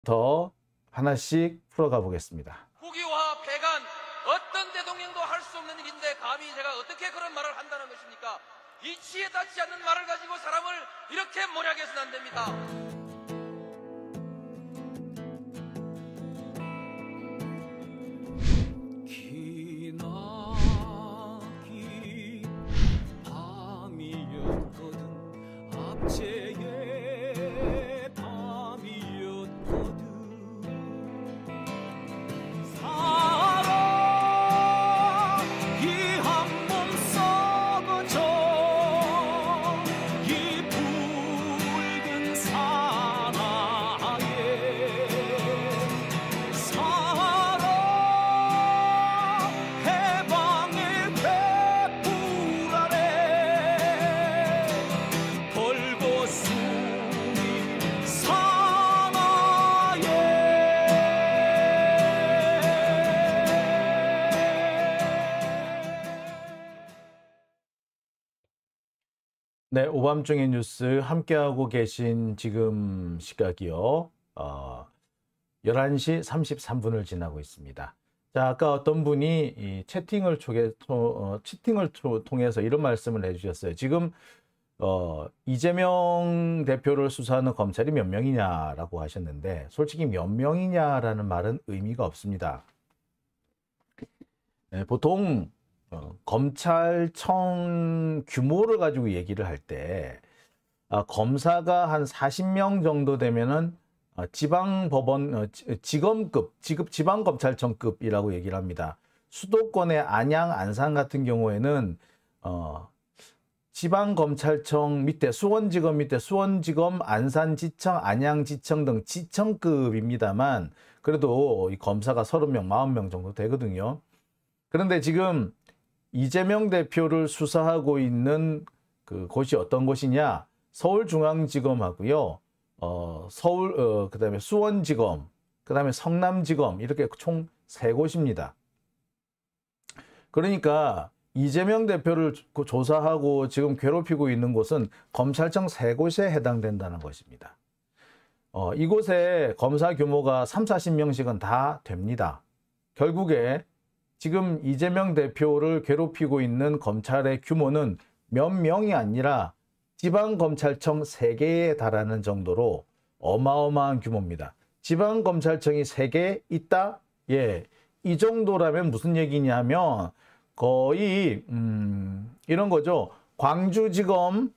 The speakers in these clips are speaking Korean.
더 하나씩 풀어가 보겠습니다. 국유화 폐간 어떤 대통령도 할 수 없는 일인데 감히 제가 어떻게 그런 말을 한다는 것입니까? 이치에 닿지 않는 말을 가지고 사람을 이렇게 몰약해서는 안 됩니다. 기나긴 밤이었거든. 압제의 밤이었거든. 사랑이 한 몸 썩어져 이 붉은 사나에 사랑 해방의 횃불 아래 벌거숭이 사나에. 네, 오밤중의 뉴스 함께하고 계신 지금 시각이요. 11시 33분을 지나고 있습니다. 자, 아까 어떤 분이 이 채팅을 통해서 이런 말씀을 해주셨어요. 지금 이재명 대표를 수사하는 검찰이 몇 명이냐라고 하셨는데, 솔직히 몇 명이냐라는 말은 의미가 없습니다. 네, 보통 검찰청 규모를 가지고 얘기를 할 때 검사가 한 40명 정도 되면은 지방법원 지검급 지방검찰청급이라고 얘기를 합니다. 수도권의 안양, 안산 같은 경우에는 지방검찰청 밑에 수원지검 밑에 수원지검, 안산지청, 안양지청 등 지청급입니다만 그래도 이 검사가 30명, 40명 정도 되거든요. 그런데 지금 이재명 대표를 수사하고 있는 곳이 어떤 곳이냐? 서울중앙지검하고요, 그다음에 수원지검, 그다음에 성남지검 이렇게 총 3곳입니다. 그러니까 이재명 대표를 조사하고 지금 괴롭히고 있는 곳은 검찰청 3곳에 해당된다는 것입니다. 이곳에 검사 규모가 3, 40명씩은 다 됩니다. 결국에 지금 이재명 대표를 괴롭히고 있는 검찰의 규모는 몇 명이 아니라 지방검찰청 3개에 달하는 정도로 어마어마한 규모입니다. 지방검찰청이 3개 있다? 예, 이 정도라면 무슨 얘기냐면 거의 이런 거죠. 광주지검하고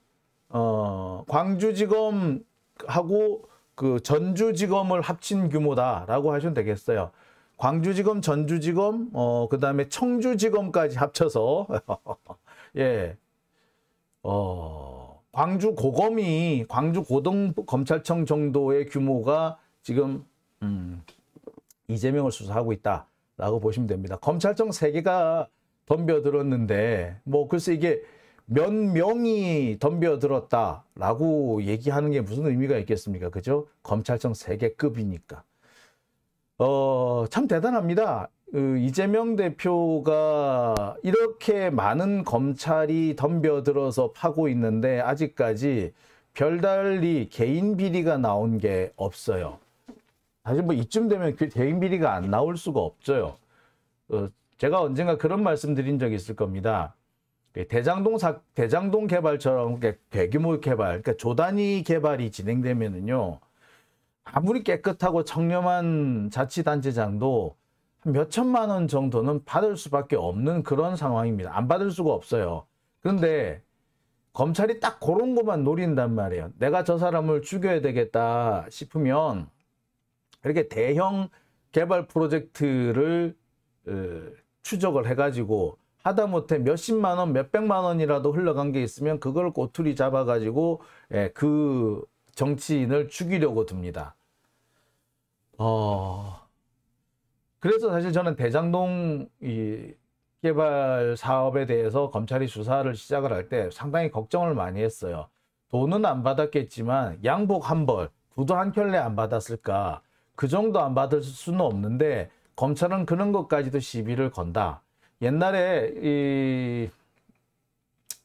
그 전주지검을 합친 규모다라고 하시면 되겠어요. 광주지검, 전주지검, 그다음에 청주지검까지 합쳐서 예, 광주고검찰청 정도의 규모가 지금 이재명을 수사하고 있다라고 보시면 됩니다. 검찰청 3개가 덤벼들었는데 뭐 글쎄 이게 몇 명이 덤벼들었다라고 얘기하는 게 무슨 의미가 있겠습니까? 그죠? 검찰청 3개급이니까. 참 대단합니다. 이재명 대표가 이렇게 많은 검찰이 덤벼들어서 파고 있는데 아직까지 별달리 개인 비리가 나온 게 없어요. 사실 뭐 이쯤 되면 개인 비리가 안 나올 수가 없죠. 제가 언젠가 그런 말씀 드린 적이 있을 겁니다. 대장동 개발처럼 대규모 개발, 그러니까 조단위 개발이 진행되면은요, 아무리 깨끗하고 청렴한 자치단체장도 몇 천만 원 정도는 받을 수밖에 없는 그런 상황입니다. 안 받을 수가 없어요. 그런데 검찰이 딱 그런 것만 노린단 말이에요. 내가 저 사람을 죽여야 되겠다 싶으면 이렇게 대형 개발 프로젝트를 추적을 해가지고 하다못해 몇십만 원, 몇백만 원이라도 흘러간 게 있으면 그걸 꼬투리 잡아가지고 그 정치인을 죽이려고 듭니다. 그래서 사실 저는 대장동 개발 사업에 대해서 검찰이 수사를 시작을 할 때 상당히 걱정을 많이 했어요. 돈은 안 받았겠지만 양복 한 벌, 구두 한 켤레 안 받았을까? 그 정도 안 받을 수는 없는데 검찰은 그런 것까지도 시비를 건다. 옛날에 이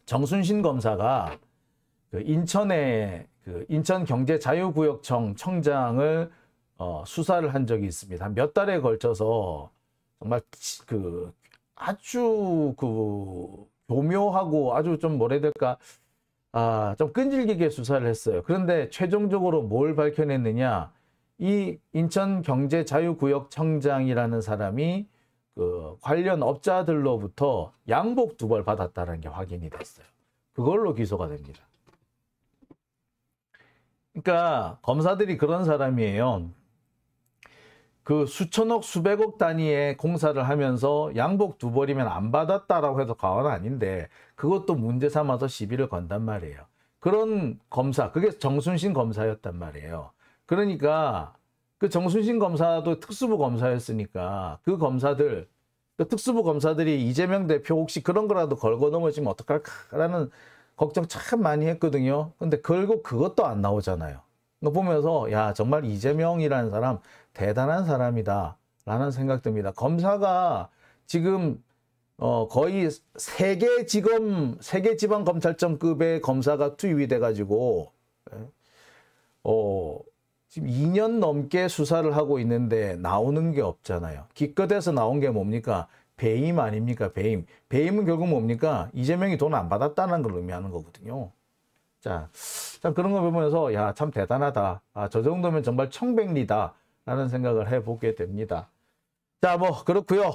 정순신 검사가 그 인천의 그 인천경제자유구역청 청장을 수사를 한 적이 있습니다. 한 몇 달에 걸쳐서 정말 그 아주 그 교묘하고 아주 좀 뭐라 해야 될까, 좀 끈질기게 수사를 했어요. 그런데 최종적으로 뭘 밝혀냈느냐, 이 인천경제자유구역청장이라는 사람이 그 관련 업자들로부터 양복 2벌 받았다는 게 확인이 됐어요. 그걸로 기소가 됩니다. 그러니까 검사들이 그런 사람이에요. 그 수천억 수백억 단위의 공사를 하면서 양복 2벌이면 안 받았다라고 해도 과언은 아닌데 그것도 문제 삼아서 시비를 건단 말이에요. 그런 검사, 그게 정순신 검사였단 말이에요. 그러니까 그 정순신 검사도 특수부 검사였으니까 그 검사들, 그 특수부 검사들이 이재명 대표 혹시 그런 거라도 걸고 넘어지면 어떡할까라는 걱정 참 많이 했거든요. 근데 결국 그것도 안 나오잖아요. 이거 보면서 야, 정말 이재명이라는 사람 대단한 사람이다 라는 생각 듭니다. 검사가 지금 거의 세계 지방검찰청급의 검사가 투입이 돼가지고 지금 2년 넘게 수사를 하고 있는데 나오는 게 없잖아요. 기껏해서 나온 게 뭡니까? 배임 아닙니까? 배임. 배임은 결국 뭡니까? 이재명이 돈 안 받았다는 걸 의미하는 거거든요. 자, 참 그런 거 보면서 야, 참 대단하다. 저 정도면 정말 청백리다 라는 생각을 해보게 됩니다. 자, 뭐 그렇고요.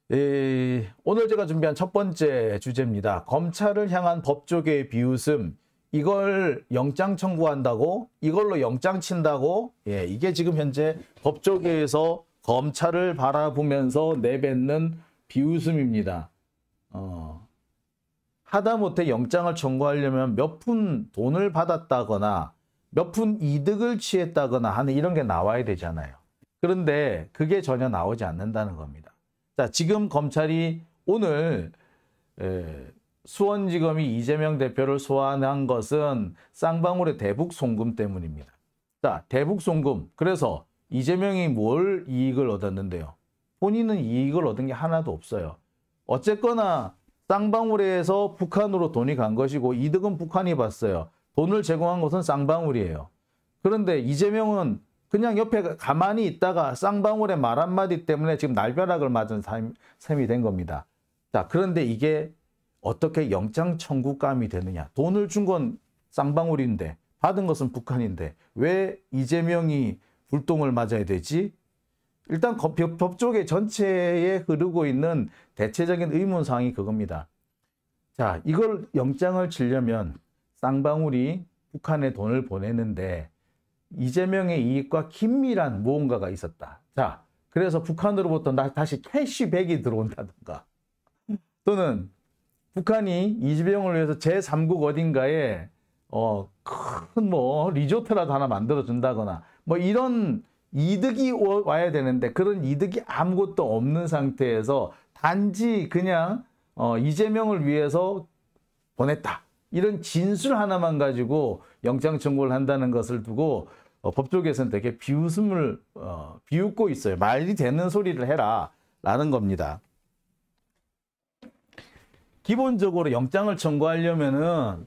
오늘 제가 준비한 첫 번째 주제입니다. 검찰을 향한 법조계의 비웃음. 이걸 영장 청구한다고? 이걸로 영장 친다고? 예, 이게 지금 현재 법조계에서 검찰을 바라보면서 내뱉는 비웃음입니다. 하다못해 영장을 청구하려면 몇 푼 돈을 받았다거나 몇 푼 이득을 취했다거나 하는 이런 게 나와야 되잖아요. 그런데 그게 전혀 나오지 않는다는 겁니다. 자, 지금 검찰이 오늘 수원지검이 이재명 대표를 소환한 것은 쌍방울의 대북 송금 때문입니다. 자, 대북 송금. 그래서 이재명이 뭘 이익을 얻었는데요? 본인은 이익을 얻은 게 하나도 없어요. 어쨌거나 쌍방울에서 북한으로 돈이 간 것이고 이득은 북한이 봤어요. 돈을 제공한 것은 쌍방울이에요. 그런데 이재명은 그냥 옆에 가만히 있다가 쌍방울의 말 한마디 때문에 지금 날벼락을 맞은 셈이 된 겁니다. 자, 그런데 이게 어떻게 영장 청구감이 되느냐. 돈을 준 건 쌍방울인데 받은 것은 북한인데 왜 이재명이 불똥을 맞아야 되지? 일단 법조계 전체에 흐르고 있는 대체적인 의문사항이 그겁니다. 자, 이걸 영장을 치려면 쌍방울이 북한에 돈을 보내는데 이재명의 이익과 긴밀한 무언가가 있었다. 자, 그래서 북한으로부터 다시 캐시백이 들어온다든가 또는 북한이 이재명을 위해서 제3국 어딘가에 큰 뭐 리조트라도 하나 만들어 준다거나 뭐 이런 이득이 와야 되는데 그런 이득이 아무것도 없는 상태에서 단지 그냥 이재명을 위해서 보냈다. 이런 진술 하나만 가지고 영장 청구를 한다는 것을 두고 법조계에서는 되게 비웃음을 비웃고 있어요. 말이 되는 소리를 해라 라는 겁니다. 기본적으로 영장을 청구하려면은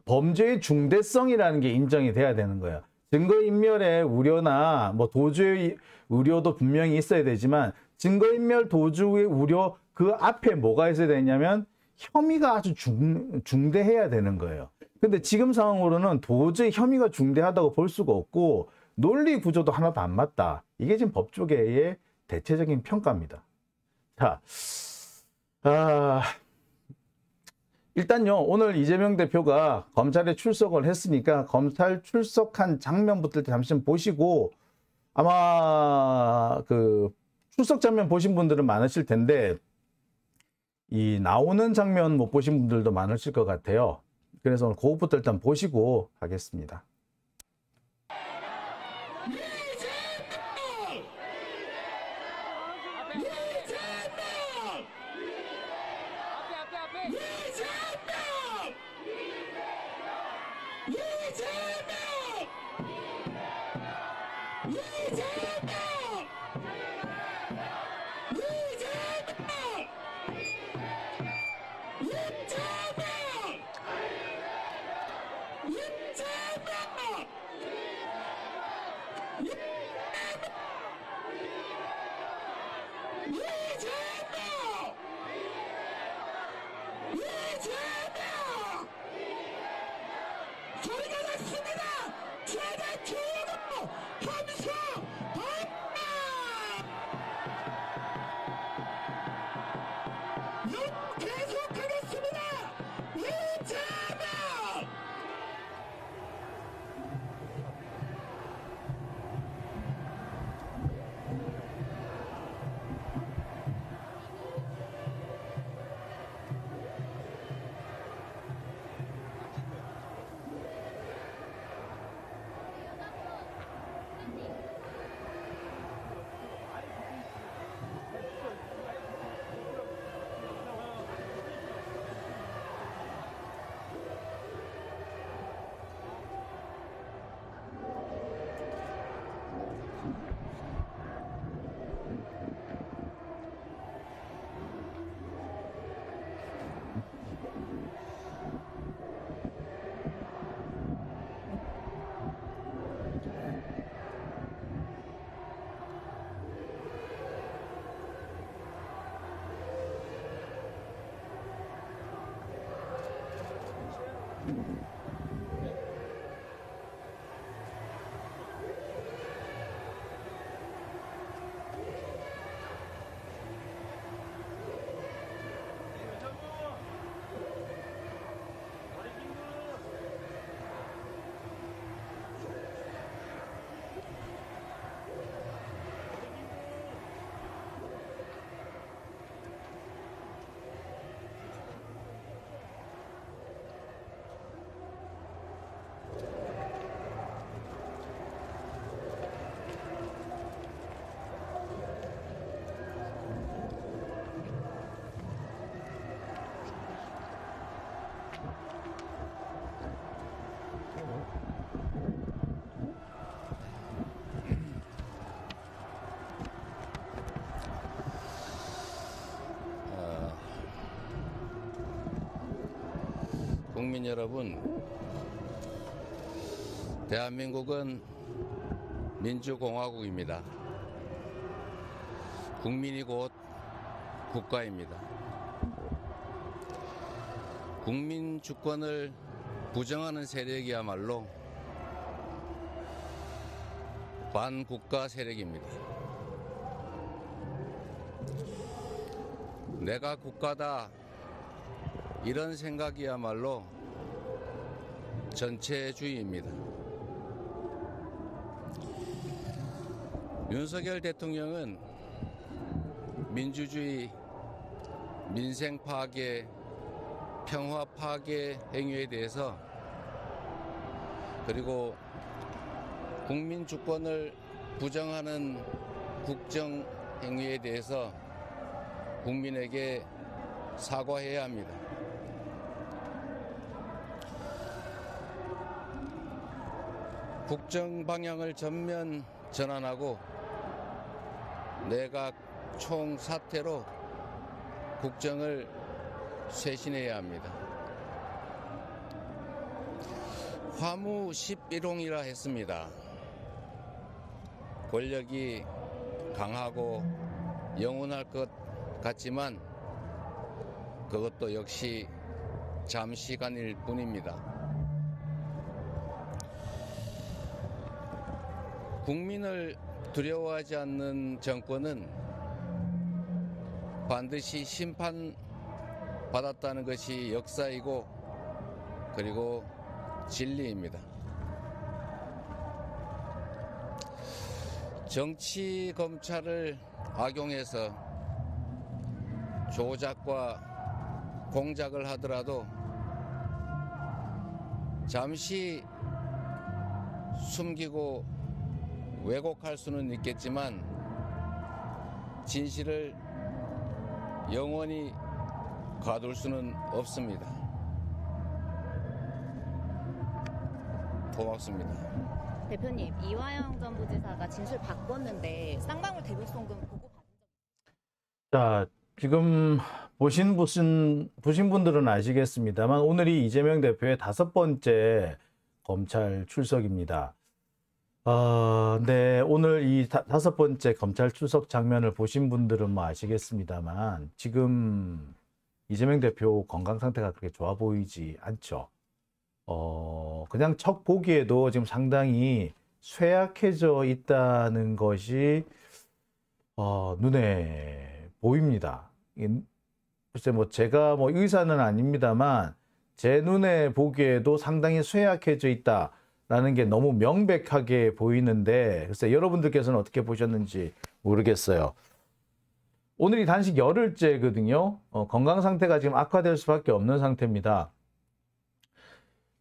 범죄의 중대성이라는 게 인정이 돼야 되는 거예요. 증거인멸의 우려나 뭐 도주의 우려도 분명히 있어야 되지만 증거인멸 도주의 우려 그 앞에 뭐가 있어야 되냐면 혐의가 아주 중대해야 되는 거예요. 근데 지금 상황으로는 도저히 혐의가 중대하다고 볼 수가 없고 논리 구조도 하나도 안 맞다. 이게 지금 법조계의 대체적인 평가입니다. 자, 일단요, 오늘 이재명 대표가 검찰에 출석을 했으니까 검찰 출석한 장면부터 잠시 보시고 아마 그 출석 장면 보신 분들은 많으실 텐데 이 나오는 장면 못 보신 분들도 많으실 것 같아요. 그래서 오늘 그것부터 일단 보시고 하겠습니다. 소리가 났습니다. 최대 기회로 함수 반만 계속하겠습니다. 이재명. 국민 여러분, 대한민국은 민주공화국입니다. 국민이 곧 국가입니다. 국민 주권을 부정하는 세력이야말로 반국가 세력입니다. 내가 국가다 이런 생각이야말로 전체주의입니다. 윤석열 대통령은 민주주의, 민생 파괴, 평화 파괴 행위에 대해서 그리고 국민 주권을 부정하는 국정 행위에 대해서 국민에게 사과해야 합니다. 국정 방향을 전면 전환하고 내각 총사퇴로 국정을 쇄신해야 합니다. 화무 11홍이라 했습니다. 권력이 강하고 영원할 것 같지만 그것도 역시 잠시간일 뿐입니다. 국민을 두려워하지 않는 정권은 반드시 심판받았다는 것이 역사이고 그리고 진리입니다. 정치 검찰을 악용해서 조작과 공작을 하더라도 잠시 숨기고 왜곡할 수는 있겠지만 진실을 영원히 가둘 수는 없습니다. 고맙습니다. 대표님, 이화영 전 부지사가 진술 바꿨는데 쌍방울 대북송금 보고 받은 적 자, 지금 보신 분들은 아시겠습니다만 오늘이 이재명 대표의 5번째 검찰 출석입니다. 네, 오늘 이 다섯 번째 검찰 출석 장면을 보신 분들은 뭐 아시겠습니다만 지금 이재명 대표 건강 상태가 그렇게 좋아 보이지 않죠. 그냥 척 보기에도 지금 상당히 쇠약해져 있다는 것이 눈에 보입니다. 글쎄 뭐 제가 뭐 의사는 아닙니다만 제 눈에 보기에도 상당히 쇠약해져 있다라는 게 너무 명백하게 보이는데 글쎄 여러분들께서는 어떻게 보셨는지 모르겠어요. 오늘이 단식 열흘째거든요. 건강 상태가 지금 악화될 수밖에 없는 상태입니다.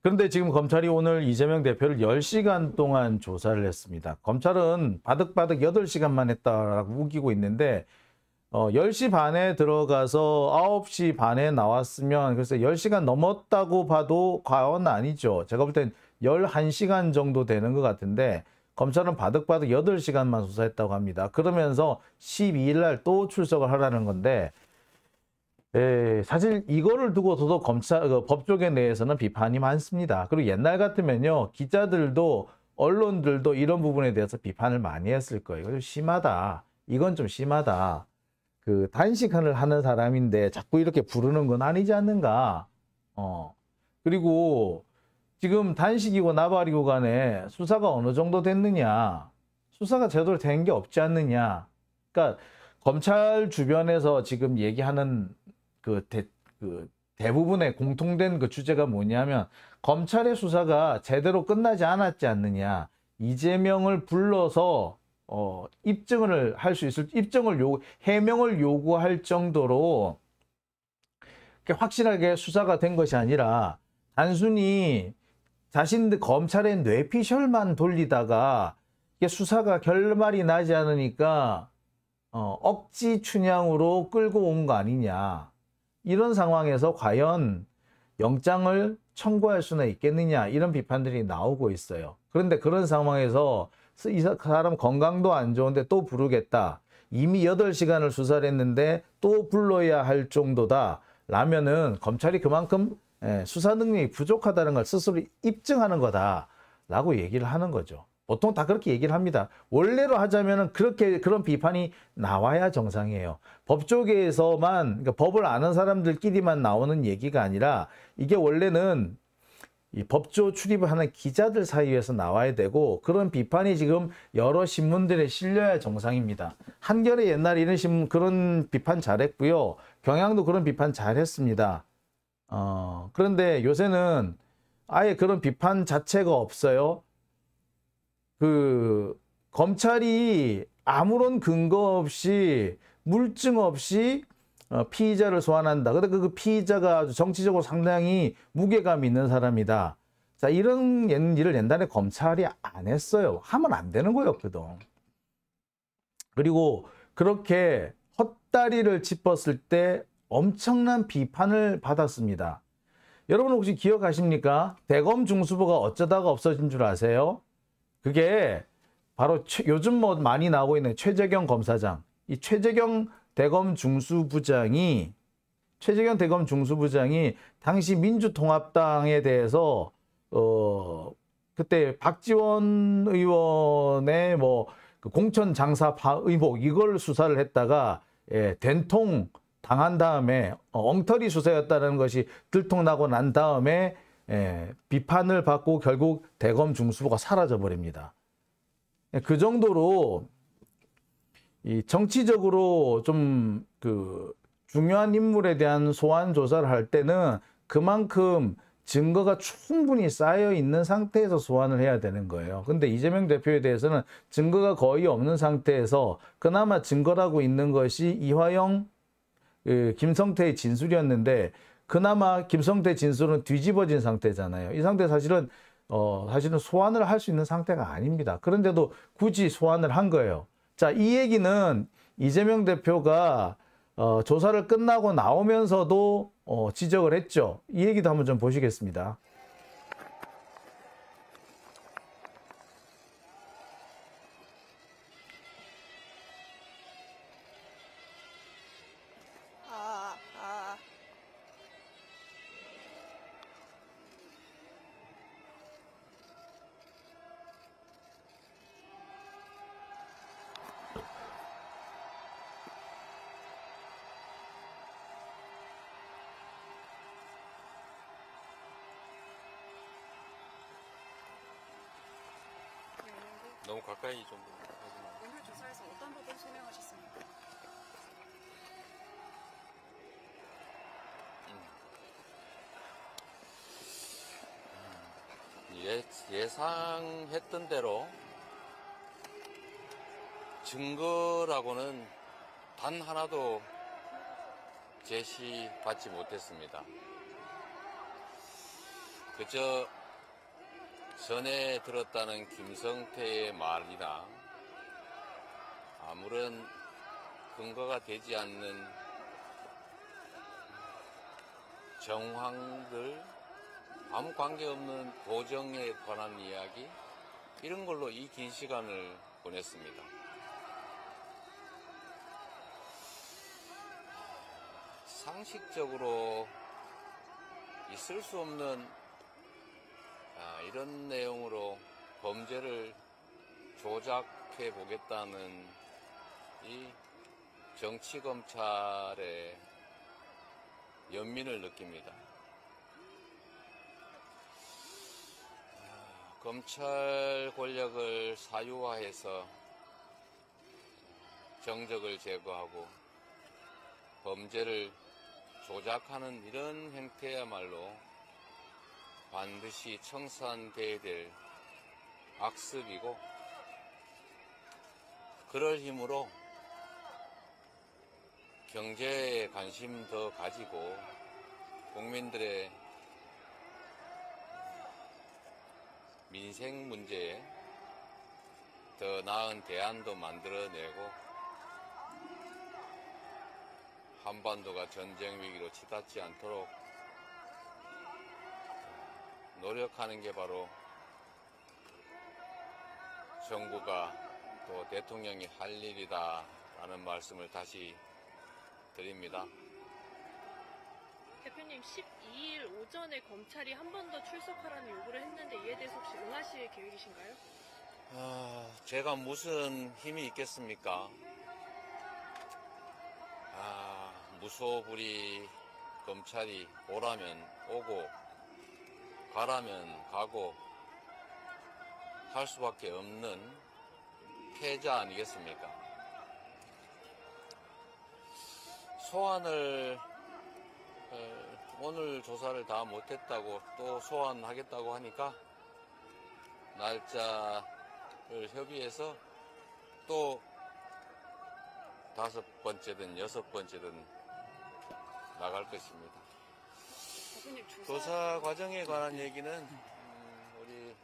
그런데 지금 검찰이 오늘 이재명 대표를 10시간 동안 조사를 했습니다. 검찰은 바득바득 8시간만 했다라고 우기고 있는데 10시 반에 들어가서 9시 반에 나왔으면 글쎄 10시간 넘었다고 봐도 과언 아니죠. 제가 볼 땐 11시간 정도 되는 것 같은데 검찰은 바득바득 8시간만 수사했다고 합니다. 그러면서 12일 날 또 출석을 하라는 건데 사실 이거를 두고서도 법조계 내에서는 비판이 많습니다. 그리고 옛날 같으면요. 기자들도 언론들도 이런 부분에 대해서 비판을 많이 했을 거예요. 좀 심하다. 이건 좀 심하다. 단식을 하는 사람인데 자꾸 이렇게 부르는 건 아니지 않는가. 그리고 지금 단식이고 나발이고 간에 수사가 어느 정도 됐느냐. 수사가 제대로 된 게 없지 않느냐. 그러니까 검찰 주변에서 지금 얘기하는 대부분의 공통된 그 주제가 뭐냐면 검찰의 수사가 제대로 끝나지 않았지 않느냐. 이재명을 불러서 입증을 할 수 있을 해명을 요구할 정도로 확실하게 수사가 된 것이 아니라 단순히 자신들 검찰의 뇌피셜만 돌리다가 이게 수사가 결말이 나지 않으니까 억지 춘향으로 끌고 온 거 아니냐. 이런 상황에서 과연 영장을 청구할 수는 있겠느냐 이런 비판들이 나오고 있어요. 그런데 그런 상황에서 이 사람 건강도 안 좋은데 또 부르겠다. 이미 8시간을 수사를 했는데 또 불러야 할 정도다. 라면은 검찰이 그만큼 수사 능력이 부족하다는 걸 스스로 입증하는 거다라고 얘기를 하는 거죠. 보통 다 그렇게 얘기를 합니다. 원래로 하자면은 그런 비판이 나와야 정상이에요. 법조계에서만, 그러니까 법을 아는 사람들끼리만 나오는 얘기가 아니라 이게 원래는 이 법조 출입을 하는 기자들 사이에서 나와야 되고 그런 비판이 지금 여러 신문들에 실려야 정상입니다. 한겨레 옛날에 이런 신문 그런 비판 잘했고요. 경향도 그런 비판 잘했습니다. 그런데 요새는 아예 그런 비판 자체가 없어요. 검찰이 아무런 근거 없이 물증 없이 피의자를 소환한다. 근데 그 피의자가 아주 정치적으로 상당히 무게감 있는 사람이다. 자, 이런 일을 옛날에 검찰이 안 했어요. 하면 안 되는 거였거든. 그리고 그렇게 헛다리를 짚었을 때 엄청난 비판을 받았습니다. 여러분 혹시 기억하십니까? 대검 중수부가 어쩌다가 없어진 줄 아세요? 그게 바로 요즘 뭐 많이 나오고 있는 최재경 검사장. 이 최재경 대검 중수부장이 당시 민주통합당에 대해서 그때 박지원 의원의 공천 장사 의혹 이걸 수사를 했다가 된통 당한 다음에 엉터리 수사였다는 것이 들통나고 난 다음에 비판을 받고 결국 대검 중수부가 사라져 버립니다. 그 정도로 이 정치적으로 좀 중요한 인물에 대한 소환 조사를 할 때는 그만큼 증거가 충분히 쌓여 있는 상태에서 소환을 해야 되는 거예요. 근데 이재명 대표에 대해서는 증거가 거의 없는 상태에서 그나마 증거라고 있는 것이 이화영, 김성태의 진술이었는데 그나마 김성태 진술은 뒤집어진 상태잖아요. 이 상태 사실은 소환을 할 수 있는 상태가 아닙니다. 그런데도 굳이 소환을 한 거예요. 자, 이 얘기는 이재명 대표가 조사를 끝나고 나오면서도 지적을 했죠. 이 얘기도 한번 좀 보시겠습니다. 너무 가까이 좀 하지 마. 오늘 조사에서 어떤 부분 소명하셨습니까? 예상했던 대로 증거라고는 단 하나도 제시받지 못했습니다. 그저 전에 들었다는 김성태의 말이나 아무런 근거가 되지 않는 정황들, 아무 관계없는 도정에 관한 이야기, 이런 걸로 이 긴 시간을 보냈습니다. 상식적으로 있을 수 없는 이런 내용으로 범죄를 조작해 보겠다는 이 정치검찰의 연민을 느낍니다. 검찰 권력을 사유화해서 정적을 제거하고 범죄를 조작하는 이런 행태야말로 반드시 청산돼야 될 악습이고, 그럴 힘으로 경제에 관심 더 가지고 국민들의 민생 문제에 더 나은 대안도 만들어내고 한반도가 전쟁 위기로 치닫지 않도록 노력하는 게 바로 정부가 또 대통령이 할 일이다 라는 말씀을 다시 드립니다. 대표님, 12일 오전에 검찰이 한 번 더 출석하라는 요구를 했는데 이에 대해서 혹시 응하실 계획이신가요? 제가 무슨 힘이 있겠습니까? 무소불위 검찰이 오라면 오고 가라면 가고 할 수밖에 없는 패자 아니겠습니까? 소환을 오늘 조사를 다 못했다고 또 소환하겠다고 하니까 날짜를 협의해서 또 5번째든 6번째든 나갈 것입니다. 대표님 조사 과정에 관한 얘기는 우리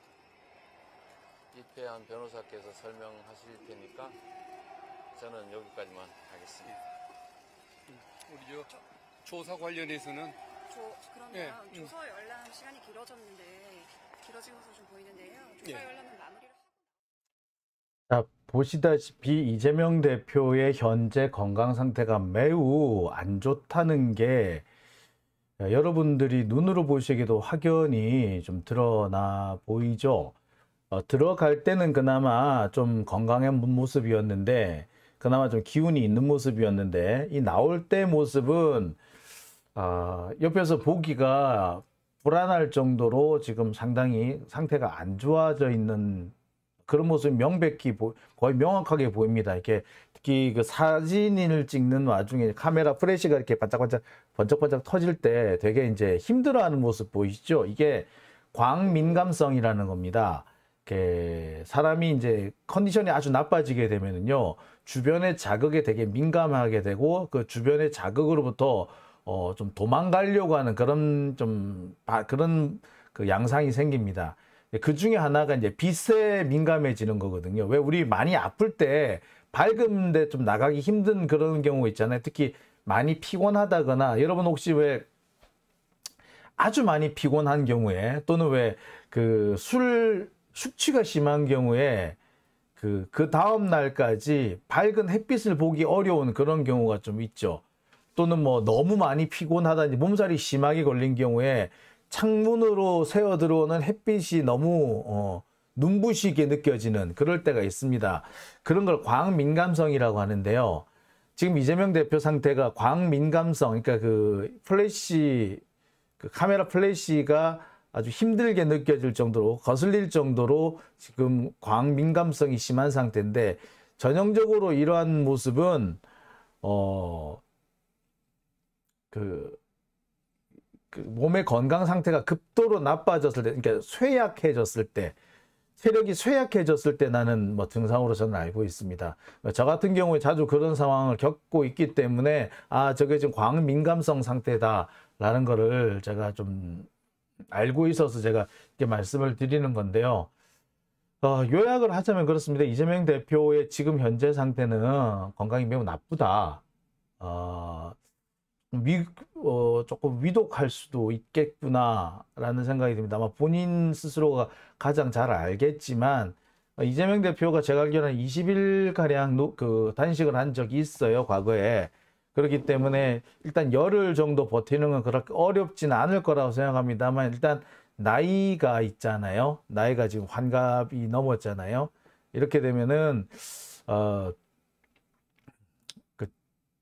이태한 변호사께서 설명하실 테니까 저는 여기까지만 하겠습니다. 우리 조사 관련해서는 그러면 예, 조사 열람 시간이 길어진 것으로 좀 보이는데요. 조사 예. 열람은 마무리를 하고 자, 보시다시피 이재명 대표의 현재 건강 상태가 매우 안 좋다는 게 여러분들이 눈으로 보시기에도 확연히 좀 드러나 보이죠. 들어갈 때는 그나마 좀 건강한 모습이었는데, 그나마 좀 기운이 있는 모습이었는데, 이 나올 때 모습은 옆에서 보기가 불안할 정도로 지금 상당히 상태가 안 좋아져 있는 그런 모습이 명백히 거의 명확하게 보입니다. 이렇게 특히 그 사진을 찍는 와중에 카메라 플래시가 이렇게 반짝반짝 번쩍번쩍 터질 때 되게 이제 힘들어하는 모습 보이시죠? 이게 광민감성이라는 겁니다. 이렇게 사람이 이제 컨디션이 아주 나빠지게 되면은요, 주변의 자극에 되게 민감하게 되고 그 주변의 자극으로부터 좀 도망가려고 하는 그런 그런 그 양상이 생깁니다. 그 중에 하나가 이제 빛에 민감해지는 거거든요. 왜 우리 많이 아플 때 밝은데 좀 나가기 힘든 그런 경우 있잖아요. 특히 많이 피곤하다거나, 여러분 혹시 왜 아주 많이 피곤한 경우에 또는 왜 그 숙취가 심한 경우에 그 다음 날까지 밝은 햇빛을 보기 어려운 그런 경우가 좀 있죠. 또는 뭐 너무 많이 피곤하다든지 몸살이 심하게 걸린 경우에 창문으로 새어 들어오는 햇빛이 너무 눈부시게 느껴지는 그럴 때가 있습니다. 그런 걸 광민감성이라고 하는데요. 지금 이재명 대표 상태가 광민감성, 그러니까 그 플래시, 그 카메라 플래시가 아주 힘들게 느껴질 정도로 거슬릴 정도로 지금 광민감성이 심한 상태인데 전형적으로 이러한 모습은 그 몸의 건강 상태가 급도로 나빠졌을 때, 그러니까 쇠약해졌을 때, 체력이 쇠약해졌을 때 나는 뭐 증상으로 저는 알고 있습니다. 저 같은 경우에 자주 그런 상황을 겪고 있기 때문에 저게 지금 광민감성 상태다라는 거를 제가 좀 알고 있어서 제가 이렇게 말씀을 드리는 건데요. 요약을 하자면 그렇습니다. 이재명 대표의 지금 현재 상태는 건강이 매우 나쁘다. 조금 위독할 수도 있겠구나라는 생각이 듭니다. 아마 본인 스스로가 가장 잘 알겠지만 이재명 대표가 제가 알기로는 20일가량 단식을 한 적이 있어요, 과거에. 그렇기 때문에 일단 열흘 정도 버티는 건 그렇게 어렵지는 않을 거라고 생각합니다만 일단 나이가 있잖아요. 나이가 지금 환갑이 넘었잖아요. 이렇게 되면은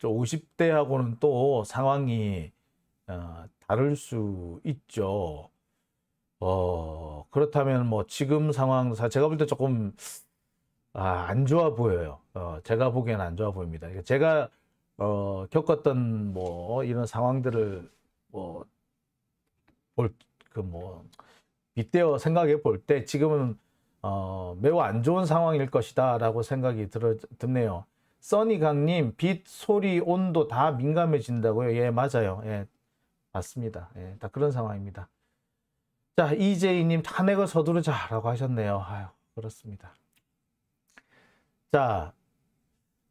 50대하고는 또 상황이 다를 수 있죠. 그렇다면 뭐 지금 상황 제가 볼 때 조금 안 좋아 보여요. 제가 보기에는 안 좋아 보입니다. 제가 겪었던 뭐 이런 상황들을 빗대어 생각해 볼 때 지금은 매우 안 좋은 상황일 것이다라고 생각이 드네요. 써니강님, 빛, 소리, 온도 다 민감해진다고요? 예, 맞아요. 예, 맞습니다. 예, 다 그런 상황입니다. 자, 이재희님, 탄핵을 서두르자라고 하셨네요. 아유, 그렇습니다. 자,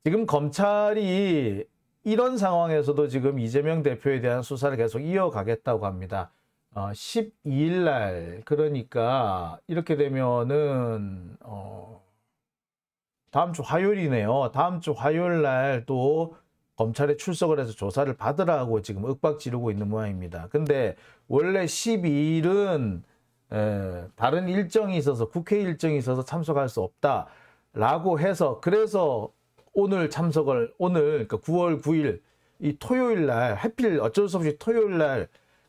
지금 검찰이 이런 상황에서도 지금 이재명 대표에 대한 수사를 계속 이어가겠다고 합니다. 12일 날, 그러니까 이렇게 되면은 다음 주 화요일이네요. 다음 주 화요일 날 또 검찰에 출석을 해서 조사를 받으라고 지금 윽박 지르고 있는 모양입니다. 근데 원래 12일은 다른 일정이 있어서 국회 일정이 있어서 참석할 수 없다라고 해서 그래서 오늘 참석을 그러니까 9월 9일 이 토요일 날 하필 어쩔 수 없이 토요일 날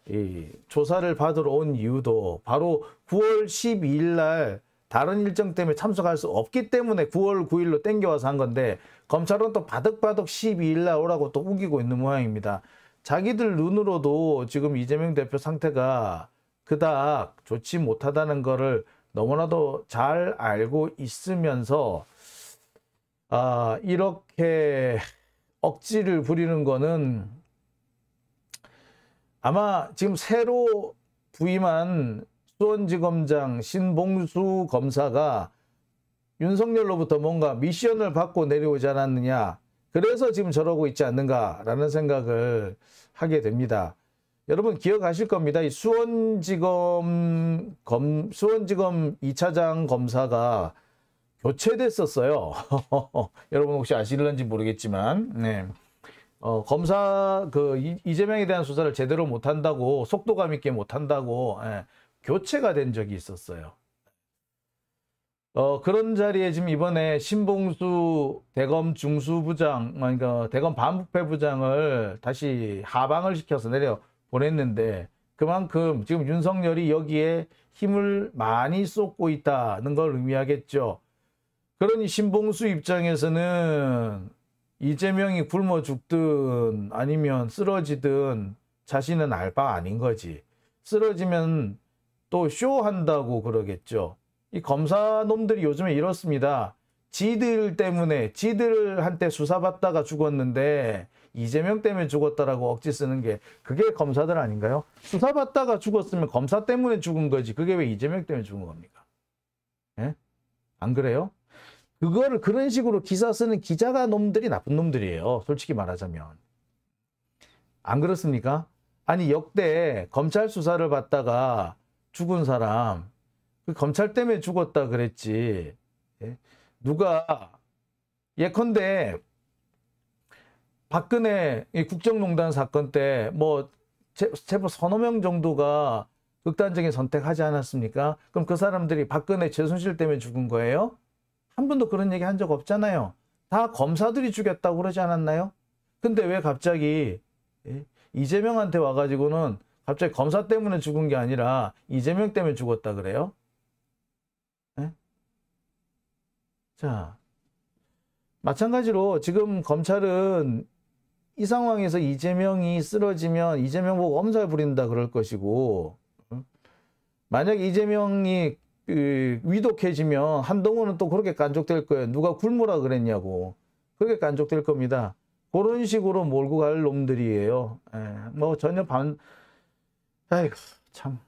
이 조사를 받으러 온 이유도 바로 9월 12일 날 다른 일정 때문에 참석할 수 없기 때문에 9월 9일로 땡겨와서 한 건데 검찰은 또 바득바득 12일 날 오라고 또 우기고 있는 모양입니다. 자기들 눈으로도 지금 이재명 대표 상태가 그닥 좋지 못하다는 거를 너무나도 잘 알고 있으면서 이렇게 억지를 부리는 거는 아마 지금 새로 부임한 수원지검장 신봉수 검사가 윤석열로부터 뭔가 미션을 받고 내려오지 않았느냐. 그래서 지금 저러고 있지 않는가라는 생각을 하게 됩니다. 여러분 기억하실 겁니다. 이 수원지검 2차장 검사가 교체됐었어요. 여러분 혹시 아실런지 모르겠지만, 네. 검사 이재명에 대한 수사를 제대로 못한다고 속도감 있게 못한다고 교체가 된 적이 있었어요. 그런 자리에 지금 이번에 신봉수 대검 중수부장, 그러니까 대검 반부패부장을 다시 하방을 시켜서 내려 보냈는데 그만큼 지금 윤석열이 여기에 힘을 많이 쏟고 있다는 걸 의미하겠죠. 그러니 신봉수 입장에서는 이재명이 굶어 죽든 아니면 쓰러지든 자신은 알 바 아닌 거지. 쓰러지면 또 쇼한다고 그러겠죠. 이 검사 놈들이 요즘에 이렇습니다. 지들 때문에 지들한테 수사받다가 죽었는데 이재명 때문에 죽었다라고 억지 쓰는 게 그게 검사들 아닌가요? 수사받다가 죽었으면 검사 때문에 죽은 거지. 그게 왜 이재명 때문에 죽은 겁니까? 예? 안 그래요? 그거를 그런 식으로 기사 쓰는 기자가 놈들이 나쁜 놈들이에요. 솔직히 말하자면. 안 그렇습니까? 아니 역대 검찰 수사를 받다가 죽은 사람 그 검찰 때문에 죽었다 그랬지. 예? 누가 예컨대 박근혜 국정농단 사건 때 뭐 제법 서너 명 정도가 극단적인 선택하지 않았습니까? 그럼 그 사람들이 박근혜 최순실 때문에 죽은 거예요? 한 번도 그런 얘기 한 적 없잖아요. 다 검사들이 죽였다고 그러지 않았나요? 근데 왜 갑자기 이재명한테 와가지고는 갑자기 검사 때문에 죽은 게 아니라 이재명 때문에 죽었다 그래요? 네? 자, 마찬가지로 지금 검찰은 이 상황에서 이재명이 쓰러지면 이재명 보고 엄살 부린다 그럴 것이고, 만약 이재명이 위독해지면 한동훈은 또 그렇게 간족될 거예요. 누가 굶으라 그랬냐고. 그렇게 간족될 겁니다. 그런 식으로 몰고 갈 놈들이에요. 뭐 전혀 아이고 참.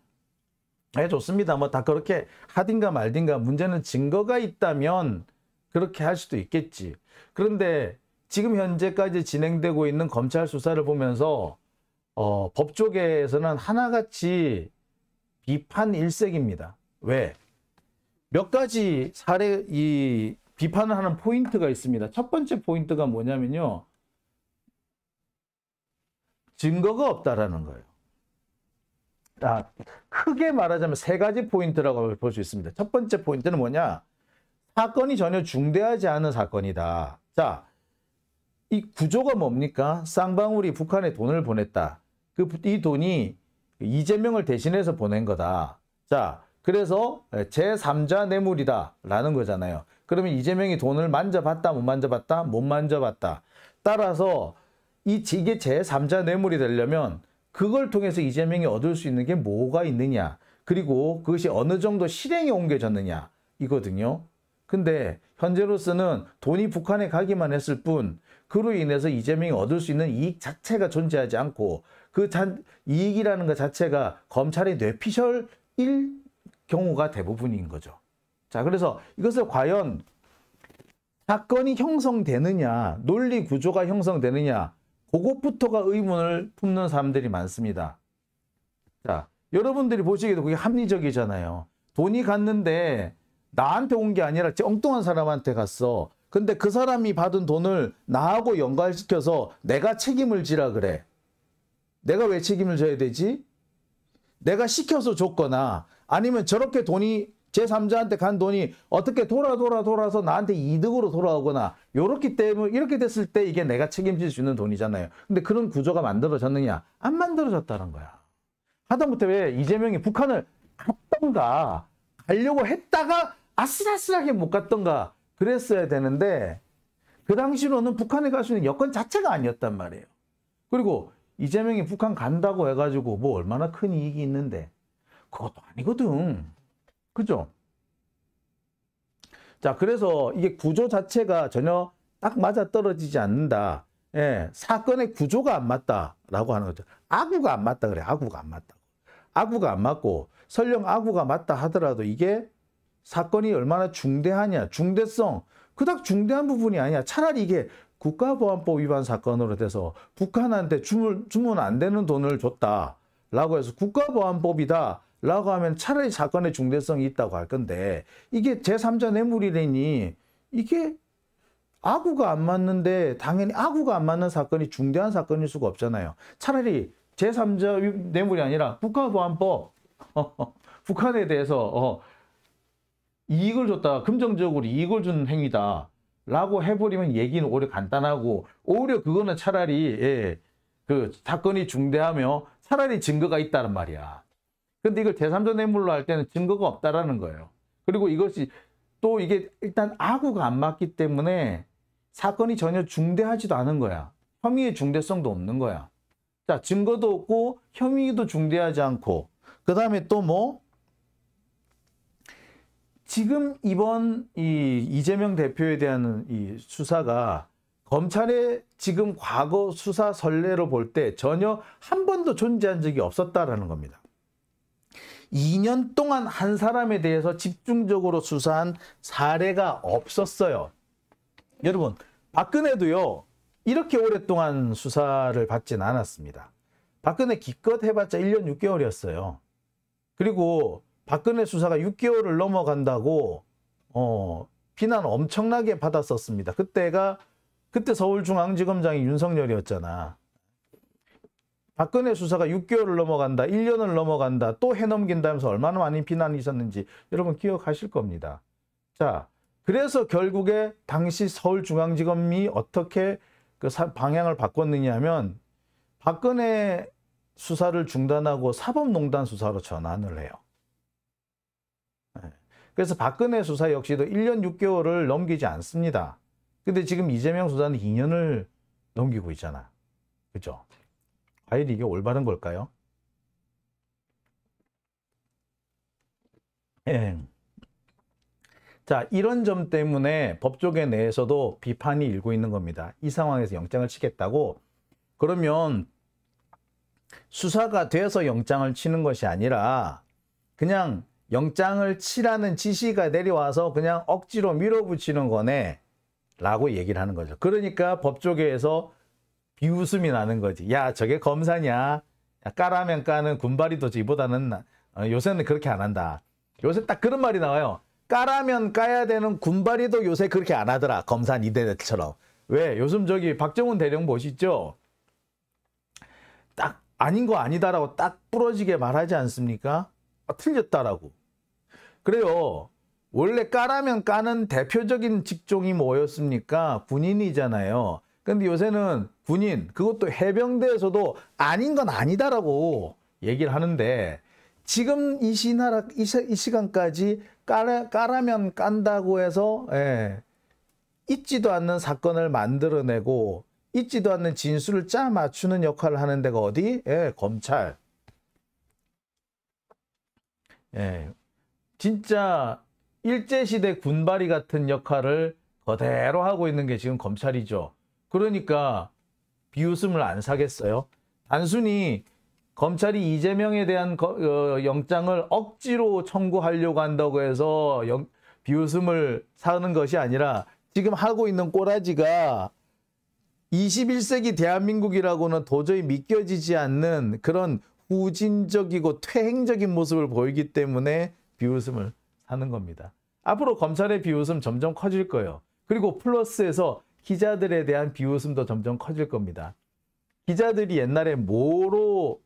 좋습니다. 뭐 다 그렇게 하든가 말든가, 문제는 증거가 있다면 그렇게 할 수도 있겠지. 그런데 지금 현재까지 진행되고 있는 검찰 수사를 보면서 법조계에서는 하나같이 비판 일색입니다. 왜? 몇 가지 이 비판을 하는 포인트가 있습니다. 첫 번째 포인트가 뭐냐면요, 증거가 없다라는 거예요. 크게 말하자면 세 가지 포인트라고 볼 수 있습니다. 첫 번째 포인트는 뭐냐? 사건이 전혀 중대하지 않은 사건이다. 자, 이 구조가 뭡니까? 쌍방울이 북한에 돈을 보냈다. 이 돈이 이재명을 대신해서 보낸 거다. 자, 그래서 제3자 뇌물이다 라는 거잖아요. 그러면 이재명이 돈을 만져봤다, 못 만져봤다? 못 만져봤다. 따라서 이게 제3자 뇌물이 되려면 그걸 통해서 이재명이 얻을 수 있는 게 뭐가 있느냐, 그리고 그것이 어느 정도 실행에 옮겨졌느냐 이거든요. 근데 현재로서는 돈이 북한에 가기만 했을 뿐 그로 인해서 이재명이 얻을 수 있는 이익 자체가 존재하지 않고, 그 이익이라는 것 자체가 검찰의 뇌피셜일 경우가 대부분인 거죠. 자, 그래서 이것을 과연 사건이 형성되느냐, 논리 구조가 형성되느냐, 그것부터가 의문을 품는 사람들이 많습니다. 자, 여러분들이 보시기에도 그게 합리적이잖아요. 돈이 갔는데 나한테 온 게 아니라 엉뚱한 사람한테 갔어. 근데 그 사람이 받은 돈을 나하고 연관시켜서 내가 책임을 지라 그래. 내가 왜 책임을 져야 되지? 내가 시켜서 줬거나, 아니면 저렇게 돈이 제3자한테 간 돈이 어떻게 돌아서 나한테 이득으로 돌아오거나, 이렇게 됐을 때 이게 내가 책임질 수 있는 돈이잖아요. 근데 그런 구조가 만들어졌느냐? 안 만들어졌다는 거야. 하다못해 왜 이재명이 북한을 갔던가, 가려고 했다가 아슬아슬하게 못 갔던가 그랬어야 되는데, 그 당시로는 북한에 갈 수 있는 여건 자체가 아니었단 말이에요. 그리고 이재명이 북한 간다고 해가지고 뭐 얼마나 큰 이익이 있는데, 그것도 아니거든. 그죠? 자, 그래서 이게 구조 자체가 전혀 딱 맞아떨어지지 않는다. 사건의 구조가 안 맞다라고 하는 거죠. 아구가 안 맞다 그래. 아구가 안 맞다고. 아구가 안 맞고, 설령 아구가 맞다 하더라도 이게 사건이 얼마나 중대하냐, 중대성, 그닥 중대한 부분이 아니야. 차라리 이게 국가보안법 위반 사건으로 돼서 북한한테 주면 안 되는 돈을 줬다라고 해서 국가보안법이다 라고 하면 차라리 사건의 중대성이 있다고 할 건데, 이게 제3자 뇌물이라니, 이게 아구가 안 맞는데 당연히 아구가 안 맞는 사건이 중대한 사건일 수가 없잖아요. 차라리 제3자 뇌물이 아니라 국가보안법, 북한에 대해서 이익을 줬다, 금정적으로 이익을 준 행위다 라고 해버리면 얘기는 오히려 간단하고, 오히려 그거는 차라리 그 사건이 중대하며 차라리 증거가 있다는 말이야. 근데 이걸 제3자 뇌물로 할 때는 증거가 없다라는 거예요. 그리고 이것이 또 이게 일단 아구가 안 맞기 때문에 사건이 전혀 중대하지도 않은 거야. 혐의의 중대성도 없는 거야. 자, 증거도 없고 혐의도 중대하지 않고, 그 다음에 또 뭐, 지금 이번 이 이재명 대표에 대한 이 수사가 검찰의 지금 과거 수사 선례로 볼 때 전혀 한 번도 존재한 적이 없었다라는 겁니다. 2년 동안 한 사람에 대해서 집중적으로 수사한 사례가 없었어요. 여러분, 박근혜도요, 이렇게 오랫동안 수사를 받진 않았습니다. 박근혜 기껏 해봤자 1년 6개월이었어요. 그리고 박근혜 수사가 6개월을 넘어간다고 비난 엄청나게 받았었습니다. 그때 서울중앙지검장이 윤석열이었잖아. 박근혜 수사가 6개월을 넘어간다, 1년을 넘어간다, 또 해넘긴다면서 얼마나 많은 비난이 있었는지 여러분 기억하실 겁니다. 자, 그래서 결국에 당시 서울중앙지검이 어떻게 그 방향을 바꿨느냐 하면, 박근혜 수사를 중단하고 사법농단 수사로 전환을 해요. 그래서 박근혜 수사 역시도 1년 6개월을 넘기지 않습니다. 근데 지금 이재명 수사는 2년을 넘기고 있잖아. 그죠? 과연 이게 올바른 걸까요? 자, 이런 점 때문에 법조계 내에서도 비판이 일고 있는 겁니다. 이 상황에서 영장을 치겠다고? 그러면 수사가 돼서 영장을 치는 것이 아니라 그냥 영장을 치라는 지시가 내려와서 그냥 억지로 밀어붙이는 거네 라고 얘기를 하는 거죠. 그러니까 법조계에서 비웃음이 나는 거지. 야, 저게 검사냐? 야, 까라면 까는 군발이도 이보다는 요새는 그렇게 안 한다. 요새 딱 그런 말이 나와요. 까라면 까야 되는 군발이도 요새 그렇게 안 하더라. 검사 니네들처럼. 왜? 요즘 저기 박정훈 대령 보시죠? 딱 아닌 거 아니다라고 딱 부러지게 말하지 않습니까? 틀렸다라고. 그래요. 원래 까라면 까는 대표적인 직종이 뭐였습니까? 군인이잖아요. 근데 요새는 군인, 그것도 해병대에서도 아닌 건 아니다라고 얘기를 하는데 지금 이 시간까지 까라면 깐다고 해서 있지도 않는 사건을 만들어내고 있지도 않는 진술을 짜 맞추는 역할을 하는 데가 어디? 검찰. 진짜 일제시대 군발이 같은 역할을 그대로 하고 있는 게 지금 검찰이죠. 그러니까 비웃음을 안 사겠어요? 단순히 검찰이 이재명에 대한 영장을 억지로 청구하려고 한다고 해서 비웃음을 사는 것이 아니라 지금 하고 있는 꼬라지가 21세기 대한민국이라고는 도저히 믿겨지지 않는 그런 후진적이고 퇴행적인 모습을 보이기 때문에 비웃음을 사는 겁니다. 앞으로 검찰의 비웃음 점점 커질 거예요. 그리고 플러스에서 기자들에 대한 비웃음도 점점 커질 겁니다. 기자들이 옛날에 뭐로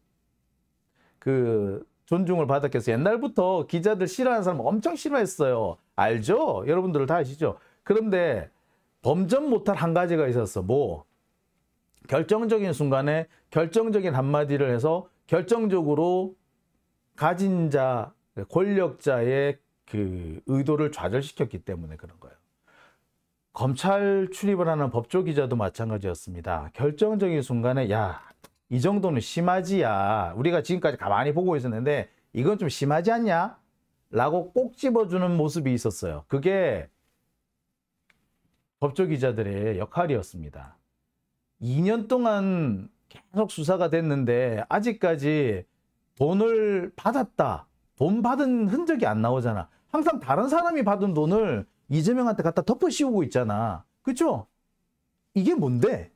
존중을 받았겠어요? 옛날부터 기자들 싫어하는 사람 엄청 싫어했어요. 알죠? 여러분들 다 아시죠? 그런데 범접 못할 한 가지가 있었어. 뭐? 결정적인 순간에 결정적인 한마디를 해서 결정적으로 가진 자, 권력자의 그 의도를 좌절시켰기 때문에 그런 거예요. 검찰 출입을 하는 법조 기자도 마찬가지였습니다. 결정적인 순간에 야, 이 정도는 심하지야. 우리가 지금까지 가만히 보고 있었는데 이건 좀 심하지 않냐? 라고 꼭 집어주는 모습이 있었어요. 그게 법조 기자들의 역할이었습니다. 2년 동안 계속 수사가 됐는데 아직까지 돈을 받았다. 돈 받은 흔적이 안 나오잖아. 항상 다른 사람이 받은 돈을 이재명한테 갖다 덮어 씌우고 있잖아. 그렇죠? 이게 뭔데?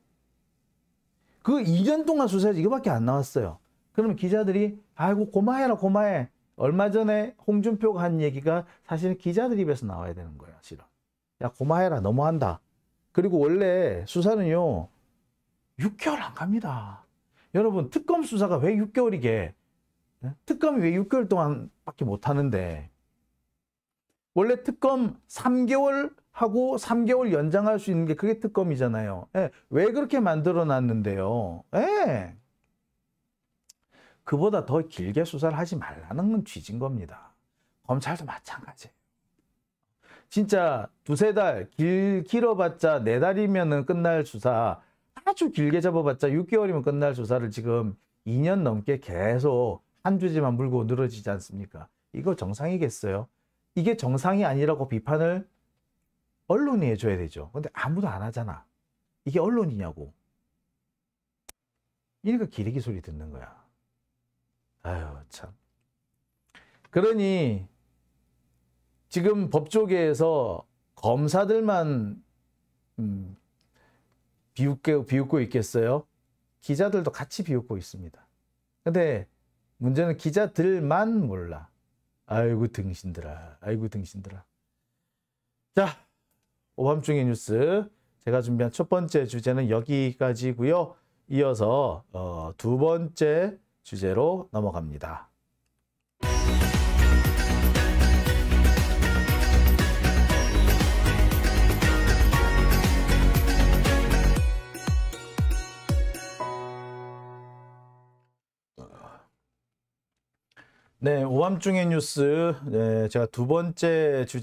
그 2년 동안 수사에서 이거밖에 안 나왔어요. 그러면 기자들이 아이고 고마해라 고마해. 얼마 전에 홍준표가 한 얘기가 사실은 기자들 입에서 나와야 되는 거야. 실은. 야 고마해라 너무한다. 그리고 원래 수사는요 6개월 안 갑니다. 여러분 특검 수사가 왜 6개월이게? 특검이 왜 6개월 동안밖에 못 하는데? 원래 특검 3개월 하고 3개월 연장할 수 있는 게 그게 특검이잖아요. 왜 그렇게 만들어 놨는데요? 그보다 더 길게 수사를 하지 말라는 건 취지인 겁니다. 검찰도 마찬가지예요. 진짜 두세 달, 길어봤자 4달이면 끝날 수사, 아주 길게 잡아봤자 6개월이면 끝날 수사를 지금 2년 넘게 계속 한 주제만 물고 늘어지지 않습니까? 이거 정상이겠어요? 이게 정상이 아니라고 비판을 언론이 해줘야 되죠. 근데 아무도 안 하잖아. 이게 언론이냐고. 이러니까 기레기 소리 듣는 거야. 아유 참. 그러니 지금 법조계에서 검사들만 비웃고 있겠어요? 기자들도 같이 비웃고 있습니다. 근데 문제는 기자들만 몰라. 아이고 등신들아. 아이고 등신들아. 자, 오밤중의 뉴스 제가 준비한 첫 번째 주제는 여기까지고요. 이어서 두 번째 주제로 넘어갑니다. 네, 오밤중의 뉴스, 네, 제가 두 번째 주제